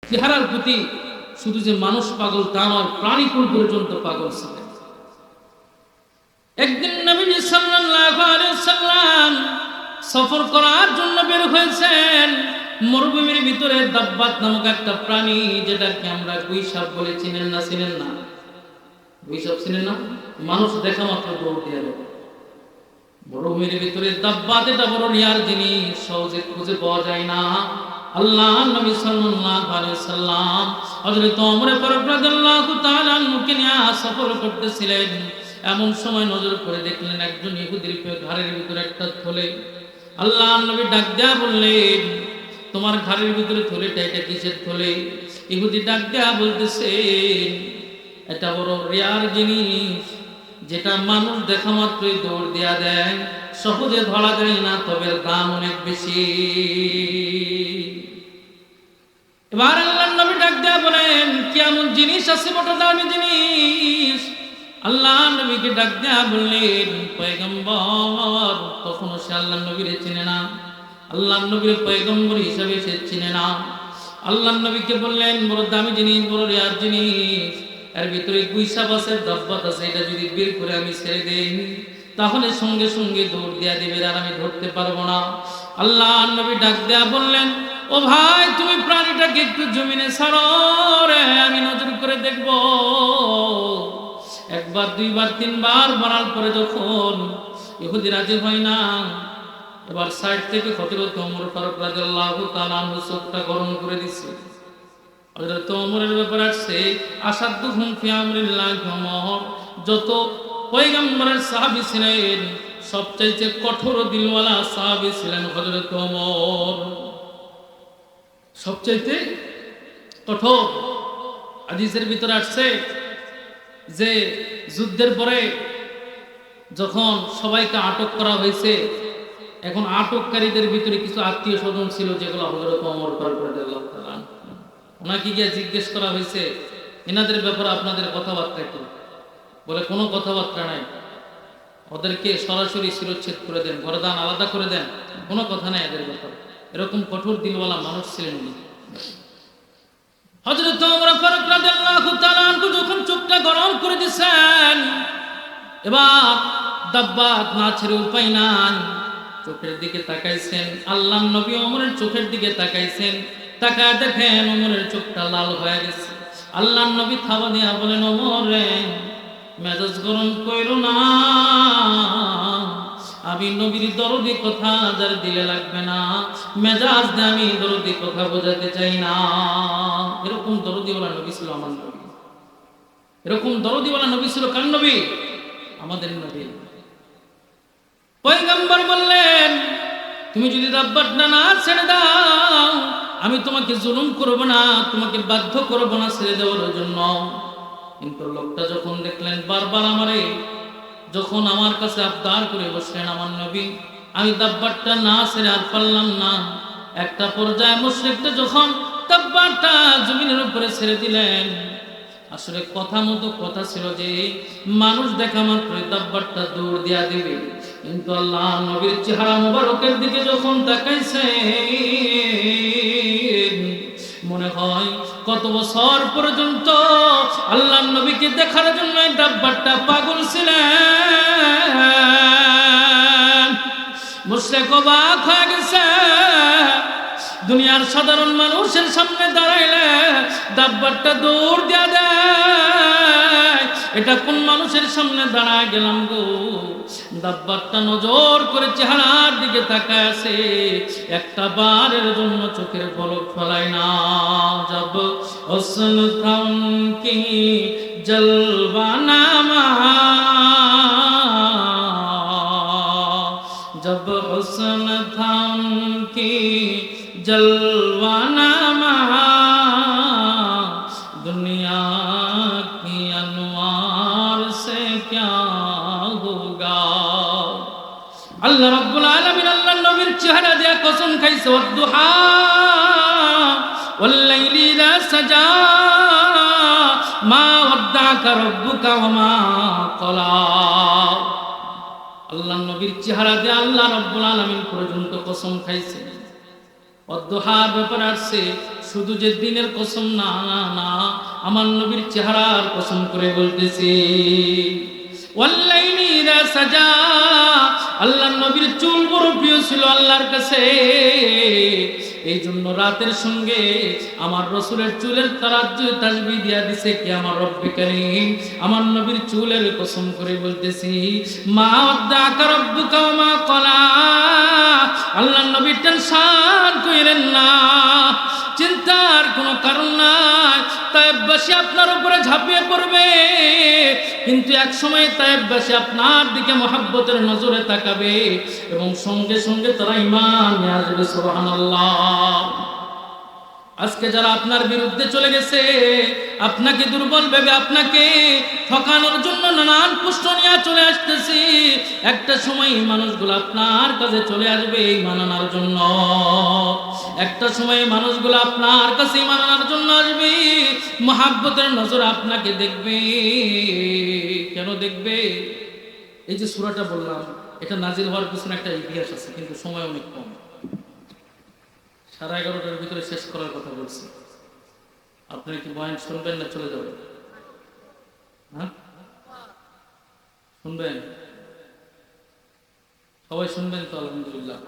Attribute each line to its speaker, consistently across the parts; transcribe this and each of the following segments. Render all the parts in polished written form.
Speaker 1: চেহারার প্রতি শুধু যে মানুষ পাগল তা নয়, প্রাণীকুল পর্যন্ত পাগল ছিলেন। একদিন নবী সাল্লাল্লাহু আলাইহি ওয়াসাল্লাম সফর করার জন্য বের হয়েছেন। মরুভূমির ভিতরে দাব্বাত নামক একটা প্রাণী, যেটাকে আমরা গুইসাপ বলে, চিনেন না? চিনেন না? গুইসাপ চিনেন না? মানুষ দেখা মাত্র দৌড় দিয়ে দেয়। মরুভূমির ভিতরে দাব্বাত, এটা বড় রিয়ার জিনিস, সহজে খুঁজে পাওয়া যায় না। আল্লাহ নবী সাল্লাল্লাহু আলাইহি ওয়াসাল্লাম হযরত ওমর ফারুক রাদিয়াল্লাহু তাআলা আনহুকে নিয়ে সফর করতেছিলেন। এমন সময় নজর করে দেখলেন একজন ইহুদির ঘাড়ের ভিতরে একটা থলে। আল্লাহ নবী ডাক দেয়া বললেন, তোমার ঘাড়ের ভিতরে থলেটা এটা কিসের থলে? ইহুদি ডাক দেয়া বলতেছে, এটা বড় রেয়ার জিনিস, যেটা মানুষ দেখা মাত্রই দৌড় দেয়া দেয়, সহজে ধরা যায় না, তবে দাম অনেক বেশি। এবার আল্লাহ নবী ডাক দেয়া বলেন, কেমন জিনিস আছে বড় দামি জিনিস? আল্লাহ নবীকে ডাক দেয়া বললেন, পয়গম্বর। তখন সে আল্লাহ নবীরে চিনে না, আল্লাহ নবীর পয়গম্বর হিসাবে সে চিনে না। আল্লাহ নবীকে বললেন, বড় দামি জিনিস, বড় রেয়ার জিনিস, এর ভিতরে গুইসাপ আছে, দাব্বাত আছে, এটা যদি বের করে আমি ছেড়ে দেই তাহলে সঙ্গে সঙ্গে দৌড় দেয়া দেবে, আর আমি ধরতে পারবো না। আল্লাহ নবী ডাক দেয়া বললেন, ও ভাই, তুমি প্রাণীটাকে একটু জমিনে ছাড়ো রে, আমি নজর করে দেখবো। একবার, দুইবার, তিনবার বলার পরে যখন ইহুদি রাজি হয় না, এবার সাইড থেকে হযরত ওমর ফারুক রাদিয়াল্লাহু তাআলা আনহু চোখটা গরম করে দিছে। হযরত ওমরের ব্যাপারে আসছে, আসাদুহুম ফি আমরিল্লাহি ওমর। যত পয়গম্বরের সাহাবী ছিলেন, সবচাইতে কঠোর দিলওয়ালা সাহাবী ছিলেন হযরত ওমর, সবচাইতে কঠোর। হাদিসের ভিতরে আসছে যে যুদ্ধের পরে যখন সবাইকে আটক করা হয়েছে, এখন আটককারীদের ভিতরে কিছু আত্মীয় স্বজন ছিল, যেগুলো হযরত ওমর ফারুক রাদিয়াল্লাহু তাআলা, ওনাকে গিয়ে জিজ্ঞেস করা হয়েছে, এনাদের ব্যাপারে আপনাদের কথাবার্তা কি? বলে, কোনো কথাবার্তা নাই, ওদেরকে সরাসরি শিরচ্ছেদ করে দেন, গর্দান আলাদা করে দেন, কোনো কথা নাই এদের ব্যাপারে। এরকম কঠোর দিলওয়ালা মানুষ ছিলেন উনি। হযরত ওমর ফারুক রাদিয়াল্লাহু তাআলা যখন চোখটা গরম করে দিয়েছেন, এবার দাব্বাত না ছেড়ে উপায় নাই, চোখের দিকে তাকাইছেন। আল্লাহ নবী ওমরের চোখের দিকে তাকাইছেন, তাকায় দেখেন ওমরের চোখটা লাল হয়ে গেছে। আল্লাহ নবী থাবা দিয়া বলেন, ওমর রে, মেজাজ গরম কইরো না, আমি নবীর দরদি কথা যার দিলে লাগবে না, মেজাজ দিয়ে আমি দরদি কথা বোঝাতে চাই না। এরকম দরদিওয়ালা নবী ছিল আমার নবী, এরকম দরদিওয়ালা নবী ছিল কার নবী? আমাদের নবী। পয়গম্বর বললেন, তুমি যদি দাব্বাতটা না ছেড়ে দাও, আমি তোমাকে জুলুম করব না, তোমাকে বাধ্য করব না ছেড়ে দেওয়ার জন্য। কিন্তু লোকটা যখন দেখলেন বারবার আমারে যখন আমার কাছে আবদার করে বসলেন আমার নবী, আমি দাব্বাতটা না ছেড়ে আর পারলাম না। একটা পর্যায়ে মুশরিকটা যখন দাব্বাতটা জমিনের উপরে ছেড়ে দিলেন, আসলে কথা মতো কথা ছিল যে মানুষ দেখা মাত্রই দাব্বাতটা দৌড় দিয়া দিবে, কিন্তু আল্লাহ নবীর চেহারা মুবারকের দিকে যখন তাকাইছে, মনে হয় কত বছর পর্যন্ত আল্লাহ নবীকে দেখার জন্য দাব্বাতটা পাগল ছিলেন। মুশরিক অবাক হয়ে গেছে, দুনিয়ার সাধারণ মানুষের সামনে দাঁড়াইলে দাব্বাতটা দৌড় দিয়া দেয়, এটা কোন মানুষের সামনে দাঁড়ায় গেলাম গো? দাব্বাতটা নজর করে চেহারার দিকে তাকায় আছে, একটা বারের জন্য চোখের পলক ফেলায় না। জব হুসন থাম কি জলওয়া নামা, जब हुस्न थाम की जलवा नामा, दुनिया की अनवार से क्या होगा। अल्लाह रब्बुल आलमीन अल्लाह नबीर चेहरा दिया कसम खाइছে, वद्दुहा वल्लैली इज़ा सजा मा वद्दाका रब्बुका वमा क़ला। আল্লাহ নবীর চেহারা দিয়ে আল্লাহ রাব্বুল আলামিন পর্যন্ত কসম খাইছে। অদ্দুহার ব্যাপারে আসছে, শুধু যে দিনের কসম না, না না, আমার নবীর চেহারার কসম করে বলতেছি। ওয়াল্লাইলি ইযা সাজা, আল্লাহর নবীর চুল বড় প্রিয় ছিল আল্লাহর কাছে। এই জন্য রাতের সঙ্গে আমার রাসূলের চুলের তারাজ্জুদ তাসবিহ দিয়া দিছে কি আমার রব্বে কারীম। আমার নবীর চুলের কসম করে বলতেছি, মা ওয়াদ্দাকা রাব্বুকা ওয়া মা ক্বালা। আল্লাহর নবী টেনশন কইরেন না, চিন্তার কোনো কারণ নাই। তায়েববাসী আপনার উপরে ঝাঁপিয়ে পড়বে, কিন্তু এক সময় তায়েববাসী আপনার দিকে মহব্বতের নজরে তাকাবে এবং সঙ্গে সঙ্গে তারা ঈমান নিয়ে আসবে। সুবহানাল্লাহ। আজকে যারা আপনার বিরুদ্ধে চলে গেছে, আপনাকে দুর্বল ভেবে আপনাকে ঠকানোর জন্য নানান প্রশ্ন নিয়ে চলে আসতেছি, একটা সময় এই মানুষগুলো আপনার কাছে চলে আসবে ঈমান আনার জন্য। একটা সময় মানুষগুলো আপনার কাছে ঈমান আনার জন্য আসবে, মহব্বতের নজরে আপনাকে দেখবে। কেন দেখবে? এই যে সূরাটা বললাম, এটা নাজিল হওয়ার পিছনে একটা ইতিহাস আছে, কিন্তু সময় অনেক কম। 11:30টার ভিতরে শেষ করার কথা বলছি। আপনারা কি বয়ান শুনবেন না চলে যাবেন? হ্যাঁ, শুনবেন? সবাই শুনবেন তো? আলহামদুলিল্লাহ।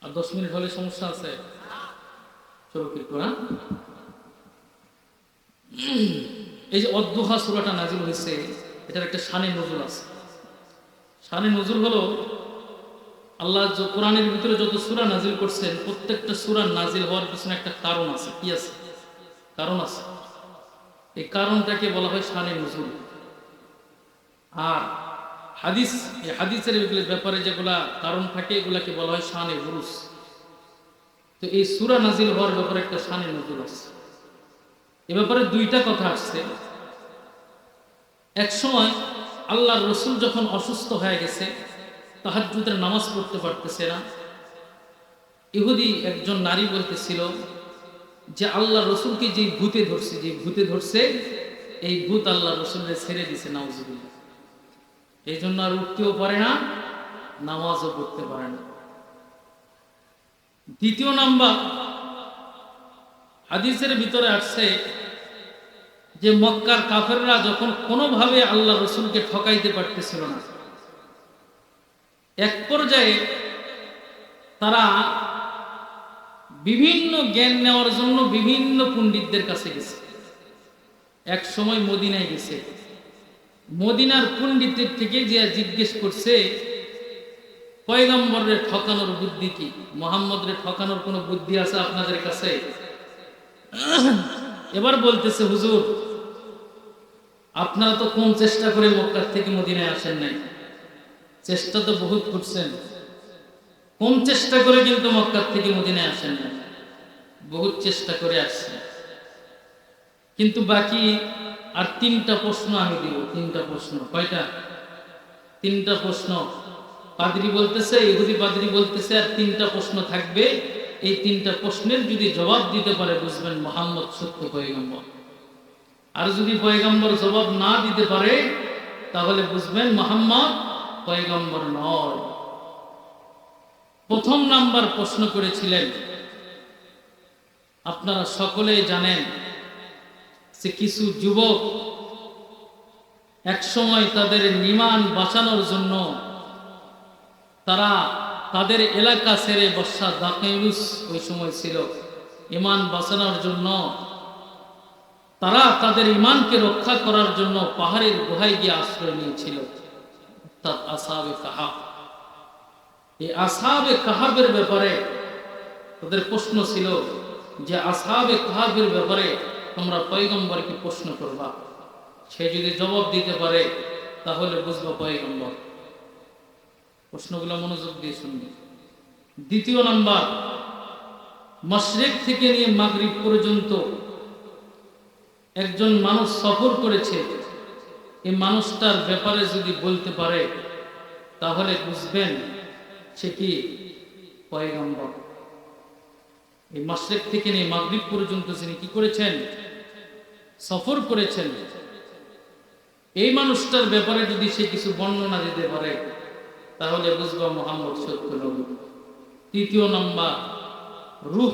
Speaker 1: আর 10 মিনিট হলে সমস্যা আছে? চলো একটু। হ্যাঁ, এই যে অদ্দুহা সূরাটা নাজিল হয়েছে, এটার একটা শানে নজুল আছে। শানে নজুল হলো, আল্লাহ কোরআনের ভিতরে যত সূরা নাজিল করছেন, প্রত্যেকটা সূরা নাজিল হওয়ার পিছনে একটা কারণ আছে। কি আছে? কারণ আছে। এই কারণটাকে বলা হয় শানে নজুল। আর হাদিস, এই হাদিসের ব্যাপারে যেগুলা কারণ থাকে এগুলাকে বলা হয় শানে বুরুস। তো এই সূরা নাজিল হওয়ার ব্যাপারে একটা শানে নজুল আছে। এ ব্যাপারে দুইটা কথা আসছে। এক সময় আল্লাহর রাসূল যখন অসুস্থ হয়ে গেছে, তাহাজ্জুদের নামাজ পড়তে পারতেছে না, ইহুদি একজন নারী বলতেছিল যে আল্লাহর রাসূলকে যে ভূতে ধরছে, এই ভূত আল্লাহর রাসূলকে ছেড়ে দিছে, নাউজুবিল্লাহ। এই জন্য আর উঠতেও পারে না, নামাজও পড়তে পারে না। দ্বিতীয় নাম্বার, হাদিসের ভিতরে আসছে যে মক্কার কাফেররা যখন কোনোভাবে আল্লাহর রাসূলকে ঠকাইতে পারতেছিল না, এক পর্যায়ে তারা বিভিন্ন জ্ঞান নেওয়ার জন্য বিভিন্ন পণ্ডিতদের কাছে গেছে। এক সময় মদিনায় গেছে, মদিনার পণ্ডিতের থেকে যে জিজ্ঞেস করছে, পয়গম্বরের ঠকানোর বুদ্ধি কি? মুহাম্মদের ঠকানোর কোনো বুদ্ধি আছে আপনাদের কাছে? এবার বলতেছে, হুজুর আপনারা তো কোন চেষ্টা করে মক্কা থেকে মদিনায় আসেন নাই, চেষ্টা তো বহুত করছেন, কম চেষ্টা করে কিন্তু মক্কা থেকে মদিনায় আসেন না, বহুত চেষ্টা করে আসছেন। কিন্তু বাকি আর 3টা প্রশ্ন আমি দিব। 3টা প্রশ্ন। কয়টা? 3টা প্রশ্ন। পাদ্রী বলতেছে, ইহুদি পাদ্রী বলতেছে, আর 3টা প্রশ্ন থাকবে। এই 3টা প্রশ্নের যদি জবাব দিতে পারে বুঝবেন মুহাম্মদ সত্য পয়গম্বর। আর যদি পয়গম্বর জবাব না দিতে পারে তাহলে বুঝবেন মুহাম্মদ পয়গম্বর নয়। প্রথম নাম্বার প্রশ্ন করেছিলেন, আপনারা সকলেই জানেন যে কিছু যুবক এক সময় তাদের ঈমান বাঁচানোর জন্য তারা তাদের এলাকা ছেড়ে, বর্ষা দাকাইলুস ওই সময় ছিল, ঈমান বাঁচানোর জন্য তারা তাদের ঈমানকে রক্ষা করার জন্য পাহাড়ের গুহায় গিয়ে আশ্রয় নিয়েছিল, অর্থাৎ আসহাবে কাহাফ। এই আসহাবে কাহাফের ব্যাপারে তাদের প্রশ্ন ছিল যে আসহাবে কাহাফের ব্যাপারে তোমরা পয়গম্বরকে প্রশ্ন করবা, সে যদি জবাব দিতে পারে তাহলে বুঝবা পয়গম্বর। প্রশ্নগুলো মনোযোগ দিয়ে শুনবে। দ্বিতীয় নাম্বার, মাশরিক থেকে নিয়ে মাগরিব পর্যন্ত একজন মানুষ সফর করেছে, এই মানুষটার ব্যাপারে যদি বলতে পারে তাহলে বুঝবেন সে কি পয়গম্বর। এই মাশরিক থেকে নিয়ে মাগরিব পর্যন্ত যিনি কি করেছেন, সফর করেছেন, এই মানুষটার ব্যাপারে যদি সে কিছু বর্ণনা দিতে পারে তাহলে বুঝবা মুহাম্মদ সত্য নবী। তৃতীয় নাম্বার, রূহ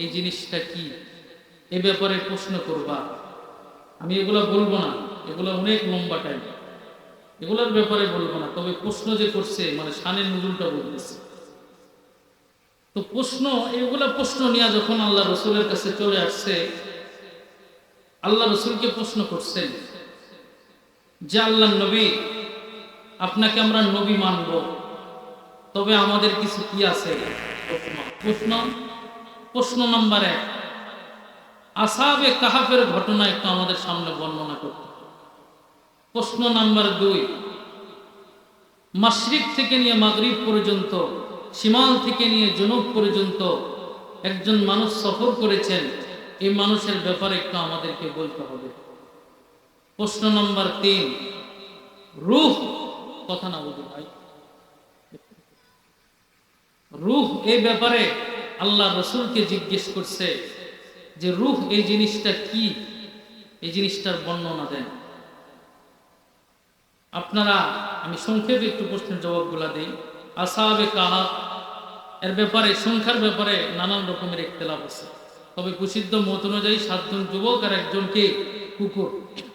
Speaker 1: এই জিনিসটা কি, এ ব্যাপারে প্রশ্ন করবা। আমি এগুলো বলবো না, এগুলো অনেক লম্বা টাইম, এগুলোর ব্যাপারে বলবো না। তবে প্রশ্ন যে করছে মানে শানের নুজুলটা বলতেছে। তো প্রশ্ন, এগুলা প্রশ্ন নিয়ে যখন আল্লাহ রসুলের কাছে চলে আসছে, আল্লাহ রসুলকে প্রশ্ন করছেন যে আল্লাহ নবী, আপনাকে আমরা নবী মানব, তবে আমাদের কিছু কি আছে প্রশ্ন। প্রশ্ন নাম্বার 1, আসহাবে কাহাফের ঘটনা একটু আমাদের সামনে বর্ণনা করতে। প্রশ্ন নাম্বার 2, মাশরিক থেকে নিয়ে মাগরিব পর্যন্ত, শিমাল থেকে নিয়ে জুনুব পর্যন্ত একজন মানুষ সফর করেছেন, এই মানুষের ব্যাপারে একটু আমাদেরকে বলতে হবে। প্রশ্ন নাম্বার 3, রূহ, কথা না বলি ভাই, রূহ এই ব্যাপারে আল্লাহ রসুলকে জিজ্ঞেস করছে যে রূহ এই জিনিসটা কি, এই জিনিসটার বর্ণনা দেন। আপনারা, আমি সংক্ষেপে একটু প্রশ্নের জবাবগুলা দিই। আসহাবে কাহাফ এর ব্যাপারে, সংখ্যার ব্যাপারে নানান রকমের ইখতিলাফ আছে। তবে প্রসিদ্ধ মত অনুযায়ী 7 জন যুবক আর একজনকে কুকুর,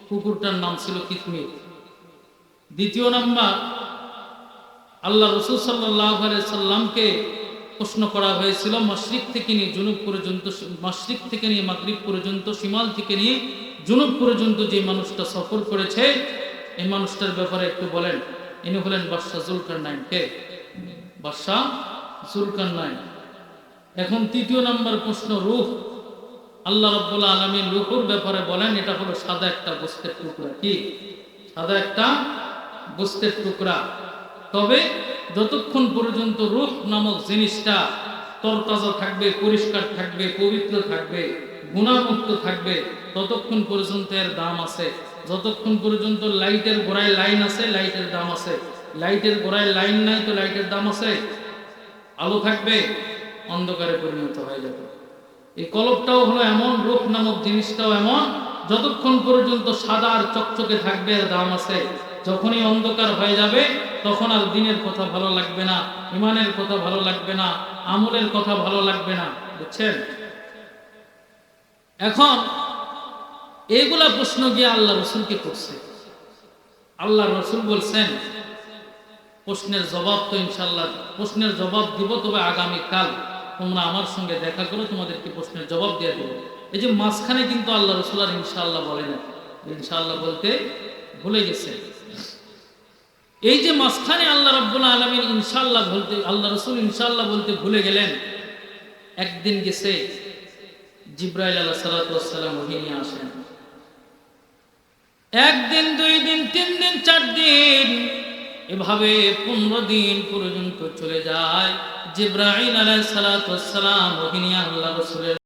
Speaker 1: কুকুরটার নাম ছিল কিতমির। দ্বিতীয় নাম্বার, আল্লাহ রসুল সাল্লাল্লাহু আলাইহি সাল্লামকে প্রশ্ন করা হয়েছিল মাশরিক থেকে নিয়ে জুনুব পর্যন্ত, মাশরিক থেকে নিয়ে মাগরিব পর্যন্ত, শিমাল থেকে নিয়ে জুনুব পর্যন্ত যে মানুষটা সফর করেছে, এই মানুষটার ব্যাপারে একটু বলেন। ইনি হলেন বাদশাহ যুলকারনাইন। কে? বাদশাহ যুলকারনাইন। এখন তৃতীয় নাম্বার প্রশ্ন, রূহ। আল্লাহ রাব্বুল আলামিন রূহের ব্যাপারে বলেন এটা হলো সাদা একটা গোশতের টুকরা। কি? সাদা একটা গোশতের টুকরা। তবে যতক্ষণ পর্যন্ত রূহ নামক জিনিসটা তরতাজা থাকবে, পরিষ্কার থাকবে, পবিত্র থাকবে, গুণামুক্ত থাকবে, ততক্ষণ পর্যন্ত এর দাম আছে। যতক্ষণ পর্যন্ত লাইটের গোড়ায় লাইন আছে, লাইটের দাম আছে। লাইটের গোড়ায় লাইন নাই তো লাইটের দাম আছে? আলো থাকবে, অন্ধকারে পরিণত হয়ে যাবে। এই কলবটাও হলো এমন, রূহ নামক জিনিসটাও এমন, যতক্ষণ পর্যন্ত সাদা আর চকচকে থাকবে এর দাম আছে। যখনই অন্ধকার হয়ে যাবে তখন আর দিনের কথা ভালো লাগবে না, ইমানের কথা ভালো লাগবে না, আমলের কথা ভালো লাগবে না। বুঝছেন? এখন এইগুলা প্রশ্ন গিয়ে আল্লাহ রসুলকে করছে। আল্লাহ রসুল বলছেন প্রশ্নের জবাব তো ইনশাল্লাহ, প্রশ্নের জবাব দিব, তবে আগামীকাল তোমরা আমার সঙ্গে দেখা করো, তোমাদেরকে প্রশ্নের জবাব দিয়ে দেবো। এই যে মাঝখানে কিন্তু আল্লাহ রসুল আর ইনশাআল্লাহ বলে না, ইনশাআল্লাহ বলতে ভুলে গেছে। এই যে মাঝখানে আল্লাহ রাব্বুল আলামিন ইনশাআল্লাহ বলতে, আল্লাহ রসুল ইনশাআল্লাহ বলতে ভুলে গেলেন। একদিন গেছে জিব্রাইল আলাইহিস সালাতু ওয়াস সালাম ওহী নিয়ে আসেন। 1 দিন 2 দিন 3 দিন 4 দিন এভাবে 15 দিন পর্যন্ত চলে যায়। জিব্রাইল আলাইহিস সালাতু ওয়াস সালাম ওহী নিয়ে আল্লাহ রসুলের